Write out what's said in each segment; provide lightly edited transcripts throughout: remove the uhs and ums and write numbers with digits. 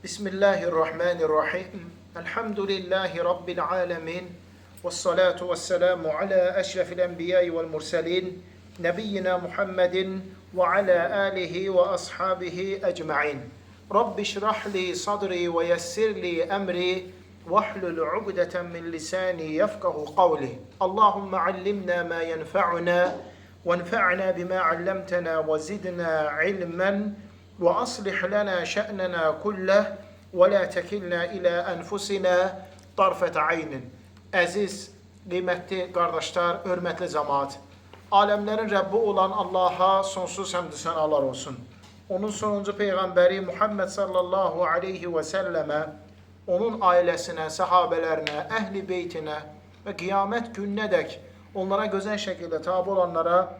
Bismillahirrahmanirrahim. Elhamdülillahi Rabbil alemin. Vessalatu vesselamu ala eşrefil enbiyai vel murselin. Nebiyyina Muhammedin ve ala alihi ve ashabihi ecma'in. Rabbi şrahli sadri ve yessirli emri. Vahlul ugdeten min lisani yefkahu kavli. Allahümme allimna ma yenfa'una. Venfa'na bima allamtena ve zidna ilmen. وأصلح لنا شأننا كله ولا تكلنا إلى أنفسنا طرفة عين. Əziz, qiymətli qardaşlar, hörmətli cəmaət. Aləmlərin Rəbbi olan Allaha sonsuz həmd sənalar olsun. Onun sonuncu peyğəmbəri Muhammed sallallahu aleyhi və səlləmə, onun ailəsinə, səhabələrinə, əhli beytinə və qiyamət gününədək onlara gözəl şəkildə tabi olanlara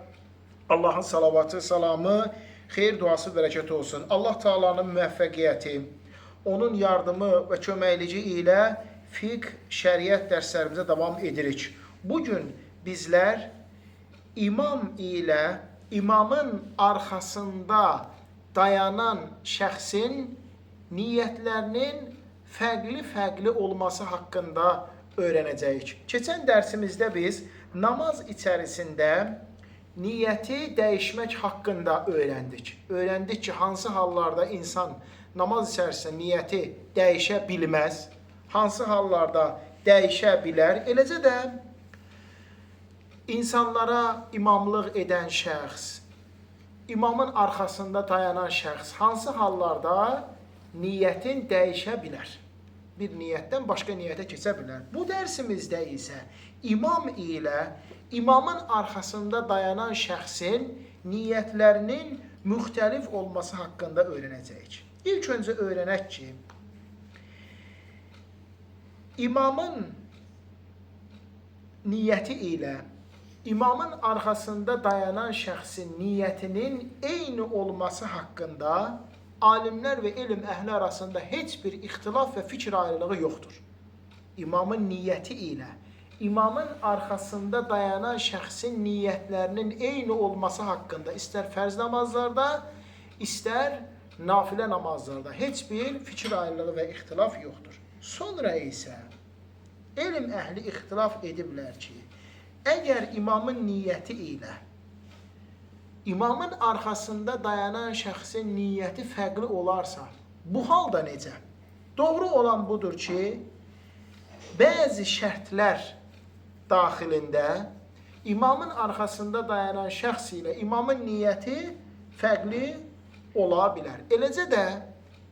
Allahın salavatı, salamı, xeyir duası, bərəkət olsun. Allah Taala'nın müvəffəqiyyəti, onun yardımı və köməkliyi ilə fiqh, şəriət dərslərimizə davam edirik. Bugün bizlər imam ilə imamın arxasında dayanan şəxsin niyyətlərinin fərqli olması haqqında öyrənəcəyik. Keçən dərsimizdə biz namaz içərisində niyyəti dəyişmək haqqında öyrəndik. Öyrəndik ki, hansı hallarda insan namaz içərisində niyyəti dəyişə bilməz, hansı hallarda dəyişə bilər. Eləcə də insanlara imamlıq edən şəxs, imamın arxasında dayanan şəxs hansı hallarda niyyətin dəyişə bilər. Bir niyyətdən başqa niyyətə keçə bilər. Bu dərsimizdə isə imam ilə imamın arxasında dayanan şəxsin niyyətlərinin müxtəlif olması haqqında öyrənəcəyik. İlk öncə öyrənək ki, imamın niyyəti ilə imamın arxasında dayanan şəxsin niyyətinin eyni olması haqqında alimlər və elm əhli arasında heç bir ixtilaf və fikir ayrılığı yoxdur. İmamın niyyəti ilə imamın arxasında dayanan şəxsin niyyətlərinin eyni olması haqqında istər fərz namazlarda, istər nafilə namazlarda heç bir fikir ayrılığı və ixtilaf yoxdur. Sonra isə elm əhli ixtilaf ediblər ki, əgər imamın niyyəti ilə imamın arxasında dayanan şəxsin niyyəti fərqli olarsa, bu halda necə? Doğru olan budur ki, bəzi şərtlər daxilində imamın arxasında dayanan şəxs ilə imamın niyyəti fərqli ola bilər. Eləcə də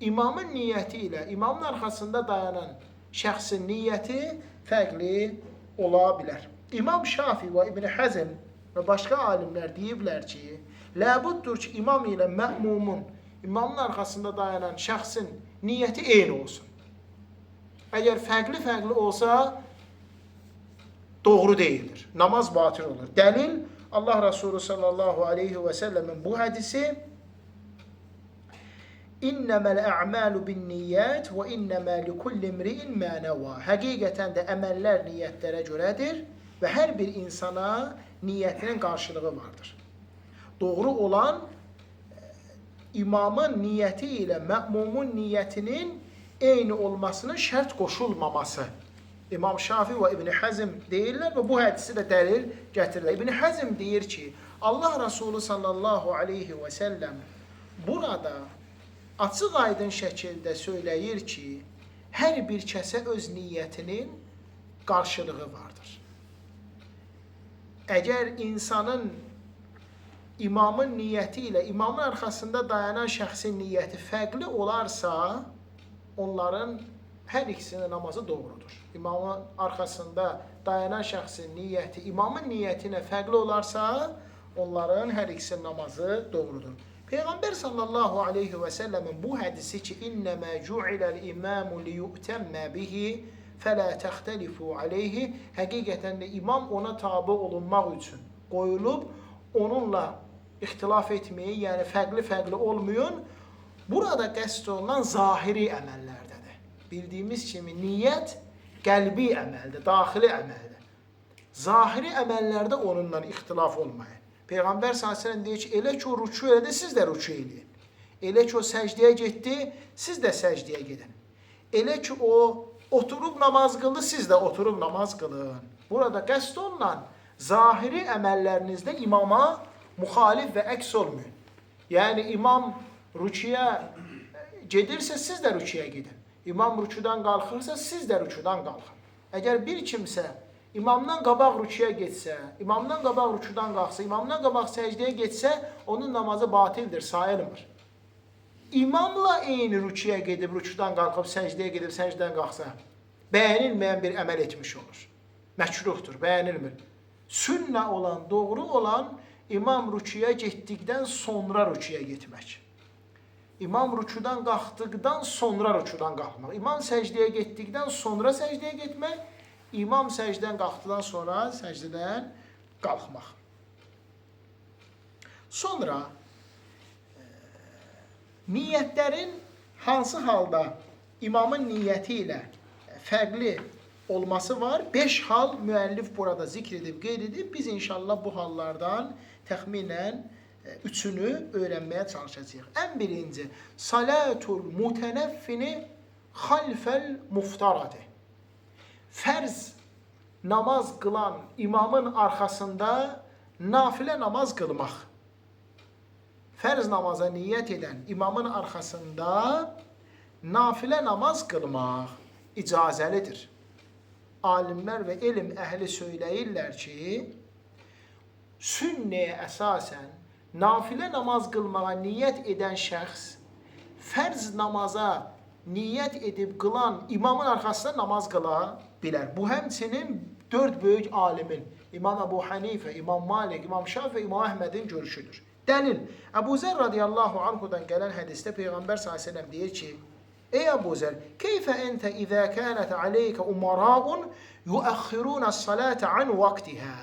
imamın niyyəti ilə imamın arxasında dayanan şəxsin niyyəti fərqli ola bilər. İmam Şafi və İbn Həzm və başqa alimlər deyiblər ki, ləbuddur ki, imam ilə mə'mumun, imamın arxasında dayanan şəxsin niyyəti eyni olsun. Əgər fərqli olsa, doğru deyildir. Namaz batil olur. Dəlil, Allah Resulü sallallahu aleyhi və səlləmin bu hədisi İnnəməl ə'məlu bin niyyət və innəmə likulli imri'in mə nəvə. Həqiqətən də əməllər niyyətlərə görədir və hər bir insana niyyətinin qarşılığı vardır. Doğru olan imamın niyyəti ilə mə'mumun niyyətinin eyni olmasının şərt qoşulmaması. İmam Şafi və İbn Həzm deyirlər və bu hədisi də dəlil gətirirlər. İbn Həzm deyir ki, Allah Resulü sallallahu aleyhi və səlləm burada açıq aydın şəkildə söyləyir ki, hər bir kəsə öz niyyətinin qarşılığı vardır. Əgər insanın imamın niyyəti ilə imamın arxasında dayanan şəxsin niyyəti fərqli olarsa, onların hər ikisinin namazı doğrudur. İmamın arxasında dayanan şəxsin niyyəti imamın niyyəti ilə fərqli olarsa, onların hər ikisinin namazı doğrudur. Peyğəmbər sallallahu aleyhi və səlləmin bu hədisi ki, İnnəmə cu'iləl imamu liyu'təmmə bihi fələ təxtəlifu aleyhi, həqiqətən də imam ona tabi olunmaq üçün qoyulub, onunla ixtilaf etməyi, yəni fərqli olmayın. Burada qəsd olunan zahiri əməllərdədir. Bildiyimiz kimi niyyət qəlbi əməldir, daxili əməldir. Zahiri əməllərdə onunla ixtilaf olmayın. Peyğəmbər s.ə.v deyir ki, elə ki o rükû elədi, siz də rükû eləyin. Elə ki o səcdəyə getdi, siz də səcdəyə gedin. Elə ki o oturub namaz qıldı, siz də oturub namaz qılın. Burada qəsd olunan zahiri əməllərinizdə imama müxalif və əks olmayın. Yəni imam rüküyə gedirsə, siz də rüküyə gedin. İmam rüküdən qalxırsa, siz də rüküdən qalxın. Əgər bir kimsə imamdan qabaq rüküyə getsə, imamdan qabaq rüküdən qalxsa, imamdan qabaq səcdəyə getsə, onun namazı batildir, sayılmır. İmamla eyni rüküyə gedib, rüküdən qalxıb, səcdəyə gedib, səcdədən qalxsa, bəyənilməyən bir əməl etmiş olur. Məkruhdur, bəyənilmir. Sünnə olan, doğru olan imam rüküyə getdikdən sonra rüküyə getmək. İmam rüküdən qalxdıqdan sonra rüküdən qalxmaq. İmam səcdəyə getdikdən sonra səcdəyə getmək. İmam səcdən qalxdıqdan sonra səcdədən qalxmaq. Sonra niyyətlərin hansı halda imamın niyyəti ilə fərqli olması var. 5 hal müəllif burada zikr edib, qeyd edib. Biz inşallah bu hallardan təxminən 3-ünü öyrənməyə çalışacağıq. Ən birinci, salatul mutənəffini xalfəl muftarati. Fərz namaz qılan imamın arxasında nafilə namaz qılmaq. Fərz namaza niyyət edən imamın arxasında nafilə namaz qılmaq icazəlidir. Alimlər və elm əhli söyləyirlər ki, sünnəyə əsasən nafilə namaz qılmağa niyyət edən şəxs fərz namaza niyyət edib qılan imamın arxasında namaz qıla bilər. Bu həmçinin 4 böyük alimin, İmam Əbu Hanifə, İmam Malik, İmam Şafi və İmam Əhmədin görüşüdür. Dəlil, Əbu Zər radiyallahu anhudan gələn hədisdə Peyğəmbər s.ə.v deyir ki, ey Əbu Zər, keyfə əntə izə kənət aleykə umarağun yuəxirunə s-salətə an vaktihə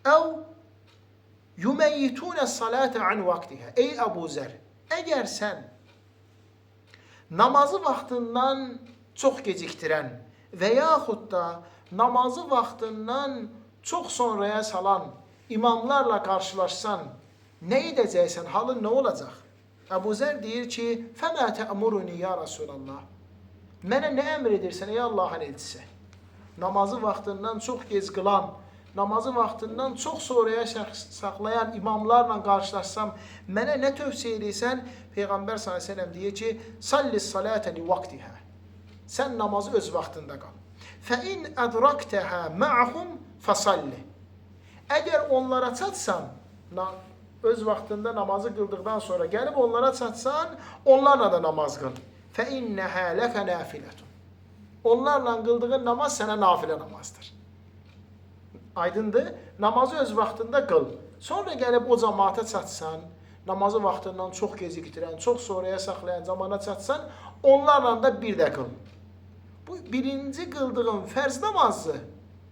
əv yuməyitunə s-salətə an vaktihə. Ey Əbu Zər, əgər sən namazı vaxtından çox gecikdirən və yaxud da namazı vaxtından çox sonraya salan imamlarla qarşılaşsan, nə edəcəksən, halın nə olacaq? Əbu Zər deyir ki, fəmə tə'muruni ya Rasulallah. Mənə nə əmr edirsən ey Allahın elçisi? Namazı vaxtından çox gec qılan, namazı vaxtından çox sonraya saxlayan imamlarla qarşılaşsam, mənə nə tövsiyə edirsən? Peyğəmbər s.ə.v deyir ki, sallis salətə li vaktihə. Sən namazı öz vaxtında qal. Fəin ədraktəhə mə'hum fəsalli. Əgər onlara çatsan, öz vaxtında namazı qıldıqdan sonra gəlib onlara çatsan, onlarla da namaz qıl. Fəinnəhə ləkə nəfilətun. Onlarla qıldığın namaz sənə nafilə namazdır. Aydındır? Namazı öz vaxtında qıl. Sonra gəlib o cəmaata çatsan, namazı vaxtından çox gecikdirən, çox sonraya saxlayan cəmaata çatsan, onlarla da bir də qıl. Bu birinci qıldığın fərz namazı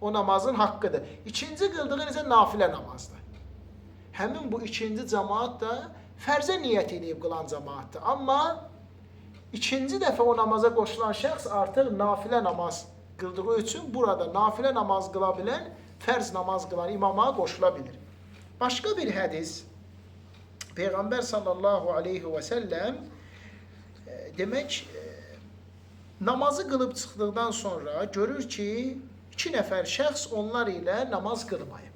o namazın haqqıdır. İkinci qıldığın isə nafilə namazdır. Həmin bu ikinci cəmaat da fərzə niyyət edib qılan cəmaatdır. Amma ikinci dəfə o namaza qoşulan şəxs artıq nafilə namaz qıldığı üçün burada nafilə namaz qıla bilən, fərz namaz qılan imama qoşula bilir. Başqa bir hədis, Peyğəmbər sallallahu aleyhi və səlləm demək, namazı qılıb çıxdıqdan sonra görür ki, 2 nəfər şəxs onlar ilə namaz qılmayıb.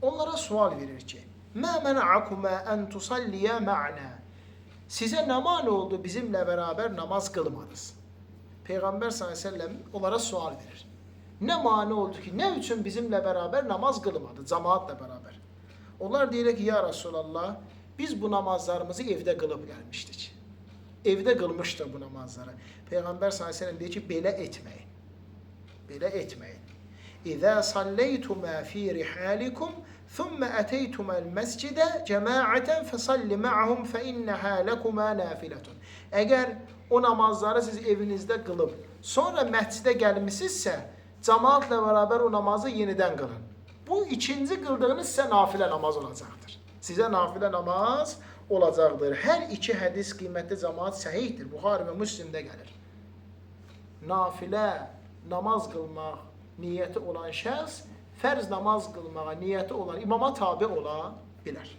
Onlara sual verir ki, mə mənəakumə ən tusalliyə mə'nə. Sizə nə mane oldu bizimlə bərabər namaz qılmadınız? Peyğəmbər s.ə.v onlara sual verir. Nə mane oldu ki, nə üçün bizimlə bərabər namaz qılmadı, cəmaatla bərabər? Onlar deyir ki, ya Rasulallah, biz bu namazlarımızı evdə qılıb gəlmişdik. Evdə qılmışdır bu namazları. Peyğəmbər s.ə.v deyir ki, belə etməyin. Belə etməyin. İzə salleytumə fi rihalikum thumma ataytumul məscidə cəmaətən fəsalli ma'hum fəinnəhə ləkumə nafilatun. Əgər o namazları siz evinizdə qılıb, sonra məscidə gəlmisinizsə, cəmaatla bərabər o namazı yenidən qılın. Bu ikinci qıldığınız sizə nafilə namaz olacaqdır. Sizə nafilə namaz olacaqdır. Hər iki hədis qiymətli cəmaat səhihdir. Buxari və Müslimdə gəlir. Nafilə namaz qılmaq niyyəti olan şəxs fərz namaz qılmağa niyyəti olan imama tabi ola bilər.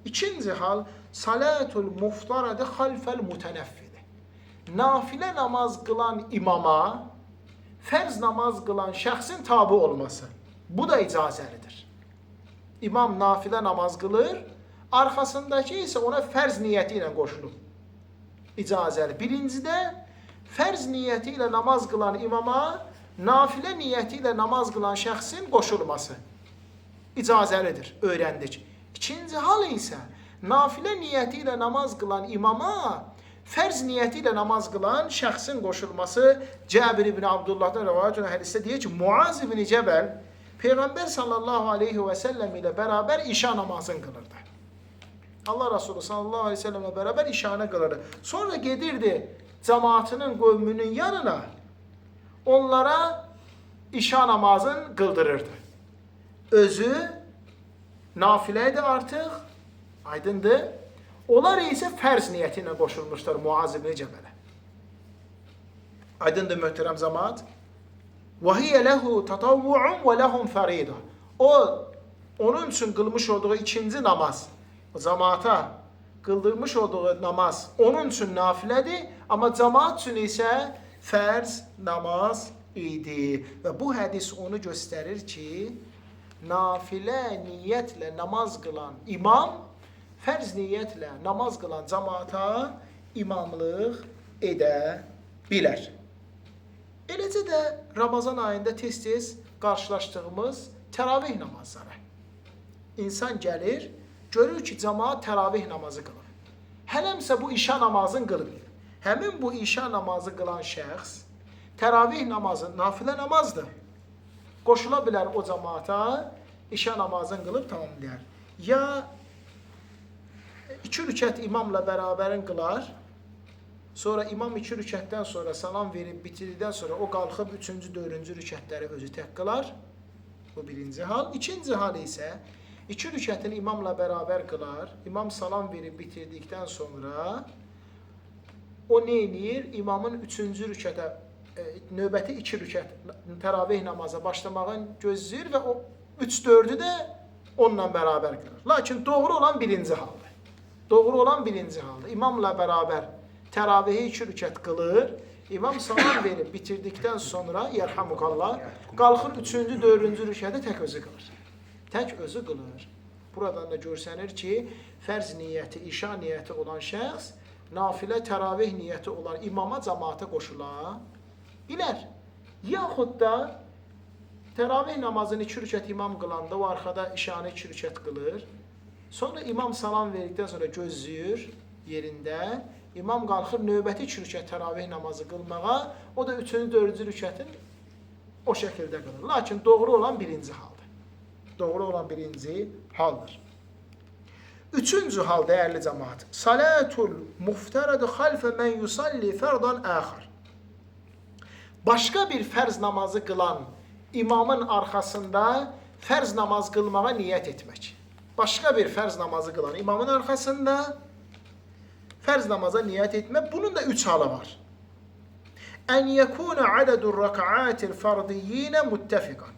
İkinci hal, salatul muftarədə xalfəl mütənəffili. Nafilə namaz qılan imama, fərz namaz qılan şəxsin tabi olması. Bu da icazəlidir. İmam nafilə namaz qılır, arxasındakı isə ona fərz niyyəti ilə qoşulub. İcazəli. Birincidə, fərz niyyəti ilə namaz qılan imama, nafilə niyyəti ilə namaz qılan şəxsin qoşulması. İcazəlidir, öyrəndik. İkinci hal isə, nafilə niyyəti ilə namaz qılan imama, fərz niyyəti ilə namaz qılan şəxsin qoşulması. Cəbir ibn Abdullahdan rəvayət olan hədisdə deyir ki, Muaz ibn Cəbəl Peyğəmbər sallallahu aleyhi və səlləm ilə bərabər işa namazını qılırdı. Allah Resulü sallallahu aleyhi və səlləmlə bərabər işanı qılırdı. Sonra gedirdi cəmaatının, qövmünün yanına, onlara işa namazını qıldırırdı. Özü nafilə idi artıq, aydındır. Onlar isə fərz niyyəti ilə qoşulmuşlar Muaz ibn Cəbələ. Aydındır möhtərəm cəmaat. وَهِيَ لَهُ تَطَوُّعٌ وَلَهُمْ فَرِيدًا. Onun üçün qılmış olduğu ikinci namaz, cəmaata qıldırmış olduğu namaz onun üçün nafilədir, amma cəmaat üçün isə fərz namaz idi. Və bu hədis onu göstərir ki, nafilə niyyətlə namaz qılan imam, fərz niyyətlə namaz qılan cəmaata imamlıq edə bilər. Eləcə də Ramazan ayında tez-tez qarşılaşdığımız təravih namazları. İnsan gəlir, görür ki, cəmaat təravih namazı qılır. Hələmsə bu işa namazını qılmır. Həmin bu işa namazı qılan şəxs, təravih namazı nafilə namazdır. Qoşula bilər o cəmaata, işa namazını qılıb tamamlayar. Ya 2 rükət imamla bərabərin qılar, sonra imam 2 rükətdən sonra salam verib bitirdikdən sonra o qalxıb 3-cü, 4-cü rükətləri özü tək qılar. Bu birinci hal. İkinci hal isə 2 rükətin imamla bərabər qılar. İmam salam verib bitirdikdən sonra o nə edir? İmamın 3-cü rükətə, növbəti 2 rükət təravih namaza başlamağını gözləyir və o 3-4-ü də onunla bərabər qılır. Lakin doğru olan birinci haldır. Doğru olan birinci haldır. İmamla bərabər təravihi 2 rükət qılır, imam salam verib bitirdikdən sonra, yərhamukallah, qalxır 3-cü, 4-cü rükəti tək özü qılır. Tək özü qılır. Buradan da görsənir ki, fərz niyyəti, işa niyyəti olan şəxs, nafilə təravih niyyəti olan imama, cəmaata qoşula bilər. Yaxud da təravih namazını 2 rükət imam qılanda, o arxada işanı 2 rükət qılır, sonra imam salam verdikdən sonra gözləyir yerində, İmam qalxır növbəti 2 rükət təravih namazı qılmağa, o da 3-cü, 4-cü rükətin o şəkildə qılır. Lakin doğru olan birinci haldır. Doğru olan birinci haldır. Üçüncü hal, dəyərli cəmaat. Salatul muftərədə xalfə mən yusalli fərdan əxar. Başqa bir fərz namazı qılan imamın arxasında fərz namaz qılmağa niyyət etmək. Başqa bir fərz namazı qılan imamın arxasında fərz namaza niyyət etmək, bunun da 3 halı var. Ən yəkuna ədədur rəkaatil fərdiyyinə müttəfiqan.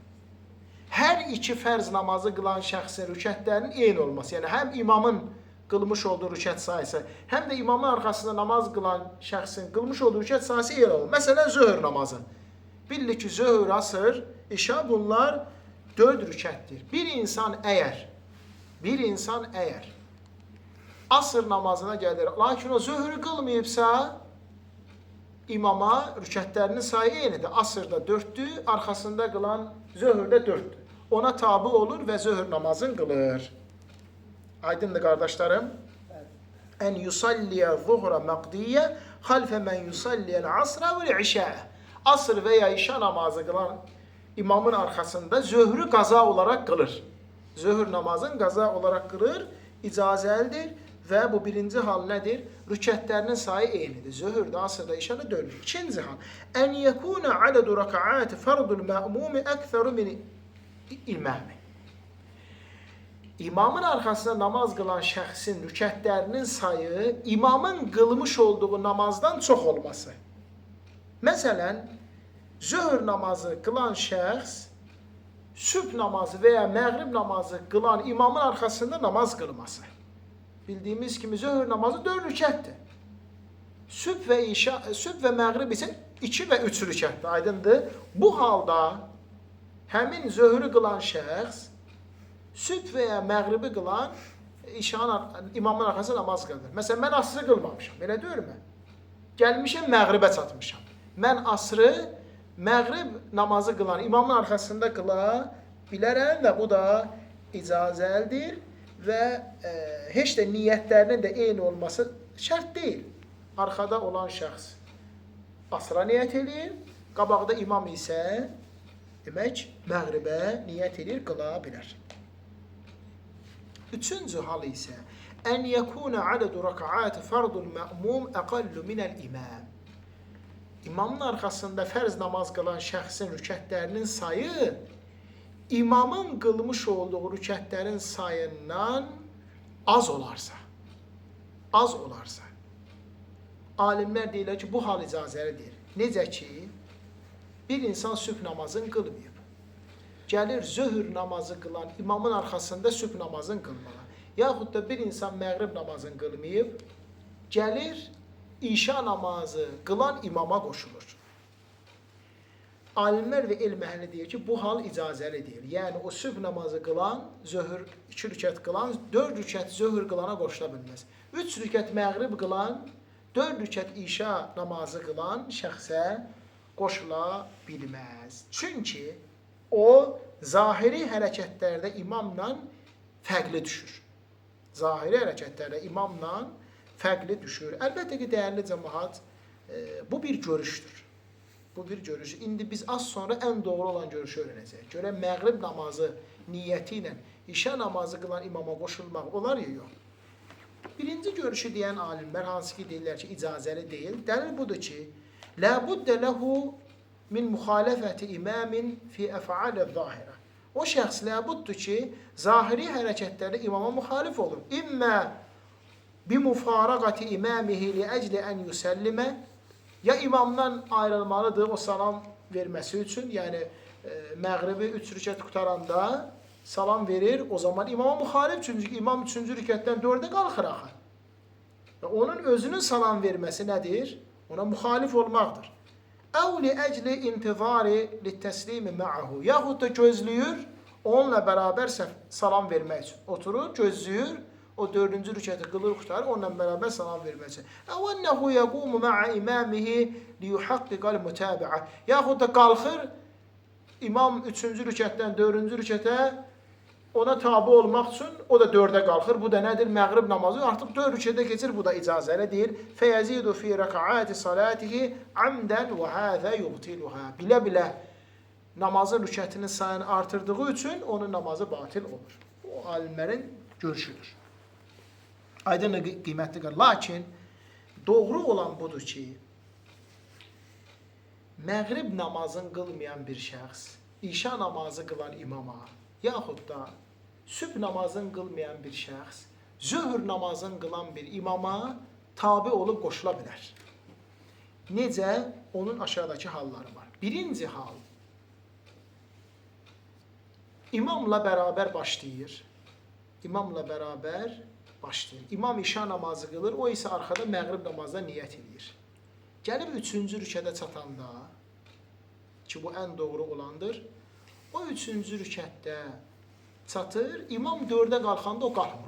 Hər 2 fərz namazı qılan şəxsin rükətlərinin eyni olması, yəni həm imamın qılmış olduğu rükət sayısı, həm də imamın arxasında namaz qılan şəxsin qılmış olduğu rükət sayısı eyni olur. Məsələn, zöhr namazı. Bilir ki, zöhr, asır, işa bunlar 4 rükətdir. Bir insan əgər asır namazına gəlir, lakin o zöhrü qılmayıbsa, imama rükətlərinin sayı eynidir. Asırda 4'dür, arxasında qılan zöhrdə 4'dür. Ona tabi olur və zöhr namazını qılır. Aydındır qardaşlarım? Ən yusalliyə zuhra məqdiyyə xalfə mən yusalliyəl asra vəl-işə. Asır və ya işa namazı qılan imamın arxasında zöhrü qaza olaraq qılır. Zöhr namazını qaza olaraq qılır, icazəlidir. Və bu birinci hal nədir? Rükətlərinin sayı eynidir. Zöhrdə, asırda, işada 4. İkinci hal. Ən yəkuna ədədu rəkəati fərdul mə'mumi əksəru min ilməhmi. İmamın arxasında namaz qılan şəxsin rükətlərinin sayı imamın qılmış olduğu namazdan çox olması. Məsələn, zöhr namazı qılan şəxs sübh namazı və ya məğrib namazı qılan imamın arxasında namaz qılması. bildiyimiz kimi zöhr namazı 4 rükətdir. Sübh və məğrib isə 2 və 3 rükətdir, aydındır. Bu halda həmin zöhrü qılan şəxs sübh və ya məğribi qılan imamın arxasında namaz qılır. Məsələn, mən asrı qılmamışam, elə deyilmi? Gəlmişəm, məğribə çatmışam. Mən asrı, məğrib namazı qılan imamın arxasında qıla bilərəm və bu da icazəlidir və heç də niyyətlərinin də eyni olması şərt deyil. Arxada olan şəxs asra niyyət edir, qabaqda imam isə demək, məğribə niyyət edir, qıla bilər. Üçüncü hal isə ən yəkuna adədu rək'at fardul mə'mum əqallu minəl imam. İmamın arxasında fərz namaz qılan şəxsin rükətlərinin sayı imamın qılmış olduğu rükətlərin sayından az olarsa, alimlər deyirlər ki, bu hal icazəlidir. Necə ki, bir insan sübh namazını qılmayıb. Gəlir zöhr namazı qılan imamın arxasında sübh namazını qılmağa. Yaxud da bir insan məğrib namazını qılmayıb, gəlir işa namazı qılan imama qoşulur. Alimlər və elm əhli deyir ki, bu hal icazəli deyil. Yəni, o sübh namazı qılan, zöhr 2 rükət qılan, 4 rükət zöhr qılana qoşula bilməz. 3 rükət məğrib qılan, 4 rükət işa namazı qılan şəxsə qoşula bilməz. Çünki o, zahiri hərəkətlərdə imamla fərqli düşür. Zahiri hərəkətlərdə imamla fərqli düşür. Əlbəttə ki, dəyərli cəmaət, bu bir görüşdür. Bu bir görüş. İndi biz az sonra ən doğru olan görüşü öyrənəcəyik. Görək, məğrib namazı niyyəti ilə işa namazı qılan imama qoşulmaq olar ya, yox. Birinci görüşü deyən alimlər, hansı ki deyirlər ki, icazəli deyil. Dəlil budur ki, لا بد له من müxalifəti imamin fi əf'alə zahirə. O şəxs ləbuddur ki, zahiri hərəkətlərdə imama müxalif olur. İmmə bimufaraqati imamihi li əcli ən yüsəllimə, ya imamdan ayrılmalıdır o salam verməsi üçün, yəni məğribi 3 rükət qutaranda salam verir, o zaman imama müxalif, çünki imam 3-cü rükətdən 4-ə qalxır axı. Və onun özünün salam verməsi nədir? Ona müxalif olmaqdır. Əv li əcli intizari li təslimi ma'ahu. Yaxud da gözləyir, onunla bərabər salam vermək üçün. Oturur, gözləyir, o 4-cü rükəti qılır, qutarır, onunla bərabər salam vermək üçün. Əv ənəhu yəqumu ma'a imamihi li yuhaqqiqal mütabi'a. Yaxud da qalxır, imam 3-cü rükətdən 4-cü rükətə ona tabi olmaq üçün o da 4-ə qalxır. Bu da nədir? Məğrib namazı artıq 4 rükətə keçir. Bu da icazəli deyil. Fəyəzidu fi rək'ati salatihi amdən və həzə yubtiluha. Bilə-bilə namazın rükətinin sayını artırdığı üçün onun namazı batil olur. O alimlərin görüşüdür. Aydın qiymətli qal. Lakin doğru olan budur ki, məğrib namazını qılmayan bir şəxs, işa namazı qılan imama, yaxud da sübh namazını qılmayan bir şəxs, zöhr namazını qılan bir imama tabi olub qoşula bilər. Necə? Onun aşağıdakı halları var. Birinci hal, imamla bərabər başlayır. İmam işa namazı qılır, o isə arxada məğrib namazda niyyət edir. Gəlib 3-cü rükətə çatanda, ki bu ən doğru olandır, o 3-cü rükətdə çatır, imam 4-ə qalxanda o qalxmır,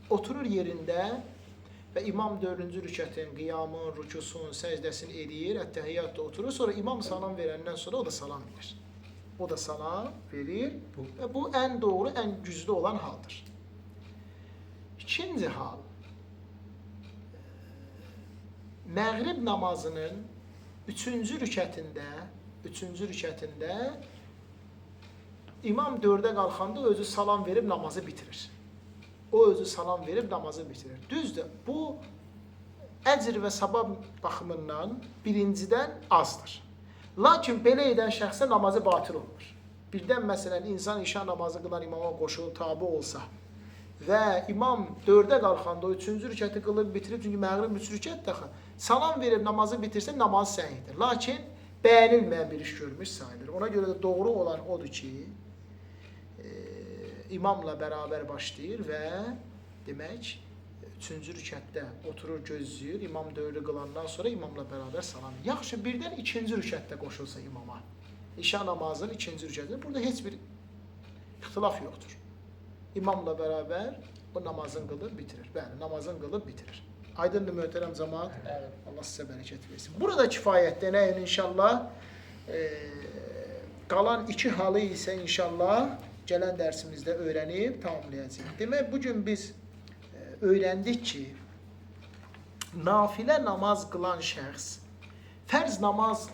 oturur yerində və imam 4-cü rükətin qiyamın, rükusun, səcdəsini edir, ət-təhiyyatda oturur, sonra imam salam verəndən sonra o da salam verir. Və bu ən doğru, ən güclü olan haldır. İkinci hal, məğrib namazının 3-cü rükətində imam 4-ə qalxanda özü salam verib namazı bitirir. Düzdür, bu əcr və savab baxımından birincidən azdır. Lakin belə edən şəxsə namazı batil olur. Birdən məsələn, insan işa namazı qılan imama qoşulub tabi olsa və imam 4-ə qalxanda o 3-cü rükəti qılıb bitirib, çünki məğrib 3 rükət daxı, salam verib namazı bitirsə, namaz səhihdir. Lakin bəyənilməyən bir iş görmüş sayılır. Ona görə də doğru olan odur ki, imamla bərabər başlayır və demək, 3-cü rükətdə oturur, gözləyir, imam dövrü qılandan sonra imamla bərabər salam. Yaxşı, birdən 2-ci rükətdə qoşulsa imama, İşa namazının 2-ci rükətində, burada heç bir ixtilaf yoxdur. İmamla bərabər o namazını qılır, bitirir. Bəli, namazını qılıb bitirir. Aydındır möhtərəm cəmaət? Allah sizə bərəkət versin. Burada kifayətlənəyin inşallah. Qalan 2 halı isə inşallah gələn dərsimizdə öyrənib tamamlayacağıq. Demək, bugün biz öyrəndik ki, nafilə namaz qılan şəxs fərz namaz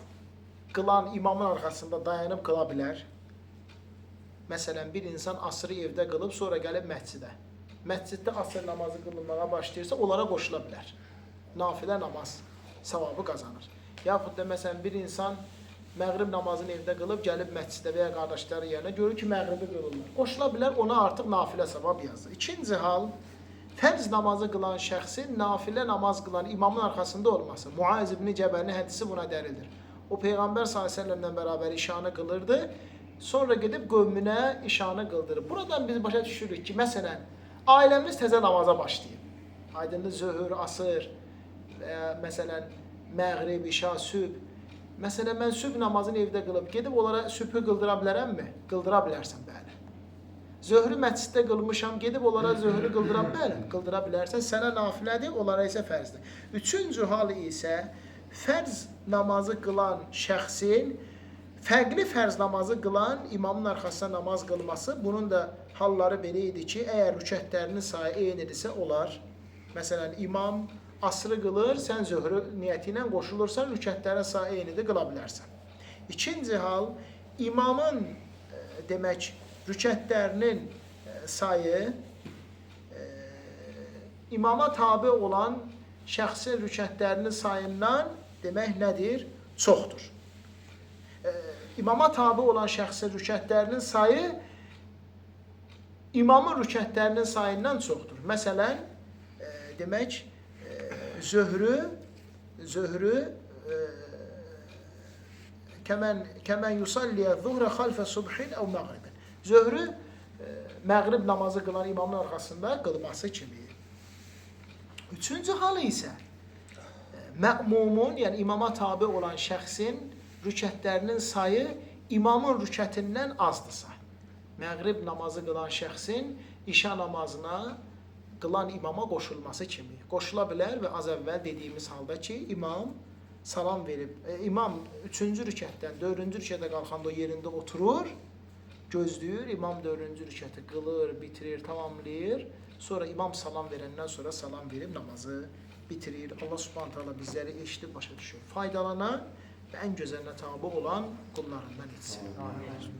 qılan imamın arxasında dayanıb qıla bilər. Məsələn, bir insan asrı evdə qılıb, sonra gəlib məscidə. Məsciddə asr namazı qılınmağa başlayırsa, onlara qoşula bilər. Nafilə namaz savabı qazanır. Yaxud da, məsələn, bir insan məğrib namazını evdə qılıb, gəlib məscidə və ya qardaşları yerinə görür ki, məğribi qılırlar. Qoşula bilər, ona artıq nafilə savab yazır. İkinci hal, fərz namazı qılan şəxsin nafilə namaz qılan imamın arxasında olması. Muaz ibn Cəbəlin hədisi buna dəlildir. O, Peyğəmbər s.ə.v-lə bərabər işanı qılırdı, sonra gedib qövmünə işanı qıldırır. Buradan biz başa düşürük ki, məsələn, ailəmiz təzə namaza başlayıb. Aydınlı zöhür, asır, məsələn, məğrib, işa, sübh. Məsələn, mən sübh namazını evdə qılıb, gedib onlara sübhü qıldıra bilərəmmi? Qıldıra bilərsən, bəli. Zöhrü məsciddə qılmışam, gedib onlara zöhrü qıldıra bilərəm? Qıldıra bilərsən, sənə nafilədir, onlara isə fərzdir. Üçüncü hal isə, fərz namazı qılan şəxsin, fərqli fərz namazı qılan imamın arxasında namaz qılması, bunun da halları belə idi ki, əgər rükətlərinin sayı eynidirsə, olar. Məsələn, imam asrı qılır, sən zöhrü niyyəti ilə qoşulursan, rükətlərin sayı eynidir, qıla bilərsən. İkinci hal, imamın, demək, rükətlərinin sayı, imama tabi olan şəxsin rükətlərinin sayından, demək, nədir? Çoxdur. İmama tabi olan şəxsin rükətlərinin sayı imamın rükətlərinin sayından çoxdur. Məsələn, demək, zöhrü kəmən yusalliyə zuhrə xalfə subhin əv məğribin. Zöhrü məğrib namazı qılan imamın arxasında qılması kimi. Üçüncü halı isə mə'mumun, yəni imama tabi olan şəxsin rükətlərinin sayı imamın rükətindən azdırsa. Məğrib namazı qılan şəxsin işa namazına qılan imama qoşulması kimi. Qoşula bilər və az əvvəl dediyimiz halda ki, imam salam verib, imam 3-cü rükətdən 4-cü rükətə qalxanda o yerində oturur, gözləyir, imam 4-cü rükəti qılır, bitirir, tamamlayır. Sonra imam salam verəndən sonra salam verib namazı bitirir. Allah subhanahu ta'ala bizləri eşidib başa düşür. Faydalanan və ən gözəlinə tabi olan qullarından etsin. Amin.